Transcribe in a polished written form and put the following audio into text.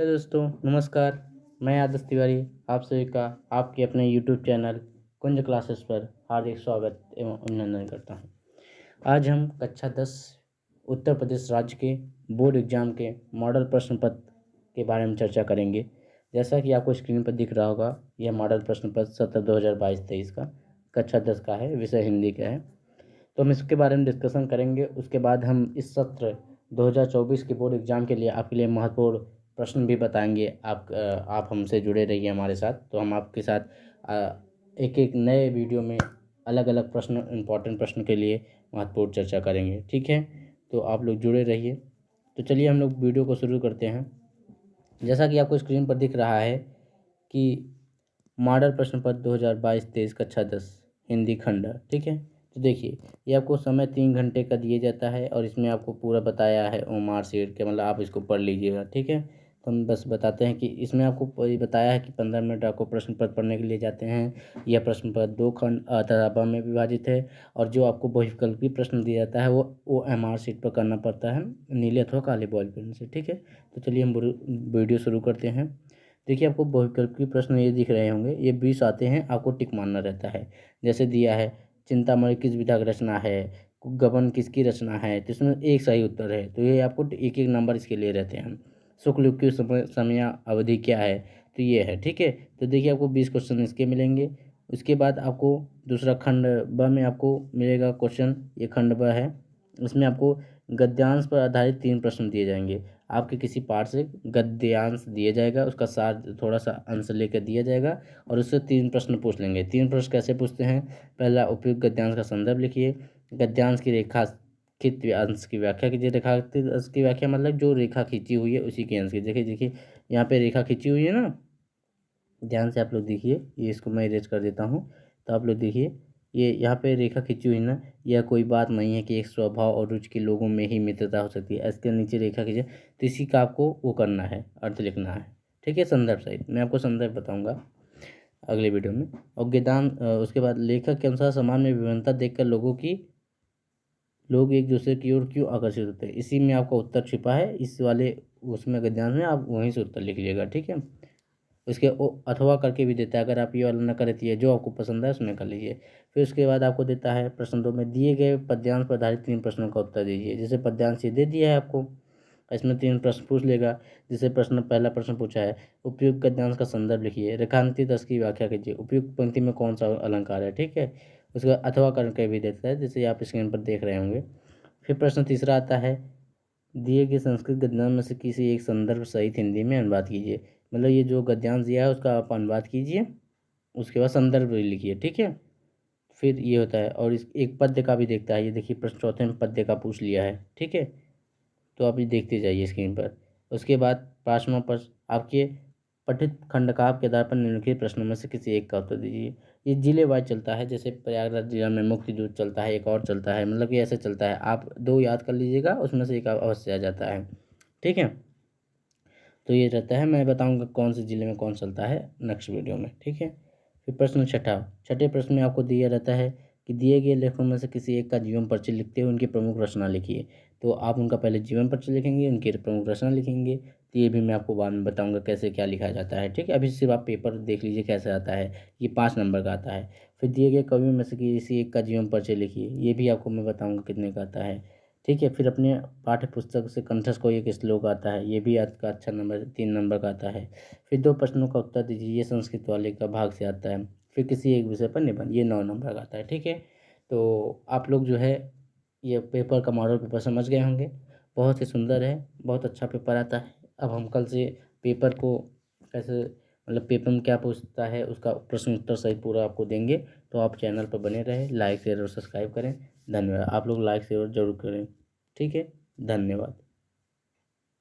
Hello दोस्तों, नमस्कार। मैं आदर्श तिवारी आप सभी का आपके अपने यूट्यूब चैनल कुंज क्लासेस पर हार्दिक स्वागत एवं अभिनंदन करता हूं। आज हम कक्षा 10 उत्तर प्रदेश राज्य के बोर्ड एग्जाम के मॉडल प्रश्न पत्र के बारे में चर्चा करेंगे। जैसा कि आपको स्क्रीन पर दिख रहा होगा, यह मॉडल प्रश्न पत्र सत्र 2022-23 का कक्षा 10 का है, विषय हिंदी का है। तो हम इसके बारे में डिस्कशन करेंगे। उसके बाद हम इस सत्र 2024 के बोर्ड एग्जाम के लिए आपके लिए महत्वपूर्ण प्रश्न भी बताएंगे। आप हमसे जुड़े रहिए हमारे साथ। तो हम आपके साथ एक एक नए वीडियो में अलग अलग प्रश्न, इम्पोर्टेंट प्रश्न के लिए महत्वपूर्ण चर्चा करेंगे। ठीक है, तो आप लोग जुड़े रहिए। तो चलिए हम लोग वीडियो को शुरू करते हैं। जैसा कि आपको स्क्रीन पर दिख रहा है कि मॉडल प्रश्न पत्र 2022-23 कक्षा 10 हिंदी खंड, ठीक है। तो देखिए, ये आपको समय 3 घंटे का दिया जाता है और इसमें आपको पूरा बताया है ओमार सीट के, मतलब आप इसको पढ़ लीजिएगा। ठीक है, तो हम बस बताते हैं कि इसमें आपको ये बताया है कि 15 मिनट आपको प्रश्न पत्र पढ़ने के लिए जाते हैं। यह प्रश्न पत्र 2 खंड तथा ब में विभाजित है और जो आपको बहुविकल्पी प्रश्न दिया जाता है वो एमआर सीट पर करना पड़ता है, नीले अथवा काले बॉल पेन से। ठीक है, तो चलिए हम वीडियो शुरू करते हैं। देखिए, आपको बहुविकल्पी प्रश्न ये दिख रहे होंगे, ये 20 आते हैं, आपको टिक मारना रहता है। जैसे दिया है चिंतामणि किस विधा की रचना है, गबन किसकी रचना है, तो इसमें एक सही उत्तर है। तो ये आपको एक एक नंबर इसके लिए रहते हैं। शुक्ल युग की समय अवधि क्या है, तो ये है। ठीक है, तो देखिए आपको 20 क्वेश्चन इसके मिलेंगे। उसके बाद आपको दूसरा खंड ब में आपको मिलेगा क्वेश्चन, ये खंड ब है। इसमें आपको गद्यांश पर आधारित 3 प्रश्न दिए जाएंगे। आपके किसी पाठ से गद्यांश दिया जाएगा, उसका सार थोड़ा सा अंश लेकर दिया जाएगा और उससे 3 प्रश्न पूछ लेंगे। 3 प्रश्न कैसे पूछते हैं? पहला, उपयुक्त गद्यांश का संदर्भ लिखिए। गद्यांश की रेखांकित अंश की व्याख्या कीजिए। रेखांकित अंश की व्याख्या मतलब जो रेखा खींची हुई है उसी के अंश की। देखिए देखिए, यहाँ पे रेखा खींची हुई है ना, ध्यान से आप लोग देखिए। ये इसको मैं इरेज कर देता हूँ, तो आप लोग देखिए, ये यहाँ पे रेखा खींची हुई ना, यह कोई बात नहीं है कि एक स्वभाव और रुचि के लोगों में ही मित्रता हो सकती है। इसके नीचे रेखा खींचे, तो इसी का आपको वो करना है, अर्थ लिखना है। ठीक है, संदर्भ सहित मैं आपको संदर्भ बताऊंगा अगले वीडियो में। और उसके बाद लेखक के अनुसार समाज में विभिन्नता देखकर लोग एक दूसरे की ओर क्यों आकर्षित होते हैं, इसी में आपका उत्तर छिपा है। इस वाले उसमें गद्यांश में आप वहीं से उत्तर लिख लीजिएगा। ठीक है, उसके अथवा करके भी देता है, अगर आप ये वाला न करें तो ये जो आपको पसंद है उसमें कर लीजिए। फिर उसके बाद आपको देता है प्रश्न 2 में दिए गए पद्यांश पर आधारित 3 प्रश्नों का उत्तर दीजिए। जैसे पद्यांश ये दे दिया है आपको, इसमें 3 प्रश्न पूछ लेगा। जैसे पहला प्रश्न पूछा है, उपयुक्त गद्यांश का संदर्भ लिखिए। रेखांकित अर्थ की व्याख्या कीजिए। उपयुक्त पंक्ति में कौन सा अलंकार है। ठीक है, उसके बाद अथवा करके भी देता है, जैसे आप स्क्रीन पर देख रहे होंगे। फिर प्रश्न तीसरा आता है, दिए गए संस्कृत गद्यांश में से किसी एक संदर्भ सहित हिंदी में अनुवाद कीजिए। मतलब ये जो गद्यांश दिया है उसका आप अनुवाद कीजिए, उसके बाद संदर्भ भी लिखिए। ठीक है, फिर ये होता है। और इस एक पद्य का भी देखता है, ये देखिए प्रश्न चौथे में पद्य का पूछ लिया है। ठीक है, तो आप ये देखते जाइए स्क्रीन पर। उसके बाद 5वां प्रश्न, आपके पठित खंड का के आधार पर निम्नलिखित प्रश्नों में से किसी एक का उत्तर दीजिए। ये जिले वाइज चलता है, जैसे प्रयागराज जिला में मुक्ति दूत चलता है, एक और चलता है, मतलब कि ऐसे चलता है। आप 2 याद कर लीजिएगा, उसमें से एक अवश्य आ जाता है। ठीक है, तो ये रहता है, मैं बताऊंगा कौन से जिले में कौन चलता है नेक्स्ट वीडियो में। ठीक है, फिर प्रश्न छठे प्रश्न में आपको दिया रहता है कि दिए गए लेखों में से किसी एक का जीवन परिचय लिखते हुए उनकी प्रमुख रचना लिखिए। तो आप उनका पहले जीवन परिचय लिखेंगे, उनकी प्रमुख रचना लिखेंगे। तो ये भी मैं आपको बाद में बताऊंगा कैसे क्या लिखा जाता है। ठीक है, अभी सिर्फ आप पेपर देख लीजिए कैसे आता है। ये 5 नंबर का आता है। फिर दिए गए कवियों में से किसी एक का जीवन परिचय लिखिए, ये भी आपको मैं बताऊँगा कितने का आता है। ठीक है, फिर अपने पाठ्य पुस्तक से कंठस्थ कोई एक श्लोक आता है, ये भी आपका अच्छा नंबर 3 नंबर का आता है। फिर 2 प्रश्नों का उत्तर दीजिए, ये संस्कृत वाले का भाग से आता है। फिर किसी एक विषय पर निबंध, ये 9 नंबर का आता है। ठीक है, तो आप लोग जो है ये पेपर का मॉडल पेपर समझ गए होंगे। बहुत ही सुंदर है, बहुत अच्छा पेपर आता है। अब हम कल से पेपर को कैसे, मतलब पेपर में क्या पूछता है उसका प्रश्न उत्तर सहित पूरा आपको देंगे। तो आप चैनल पर बने रहें, लाइक शेयर और सब्सक्राइब करें। धन्यवाद। आप लोग लाइक शेयर जरूर करें। ठीक है, धन्यवाद।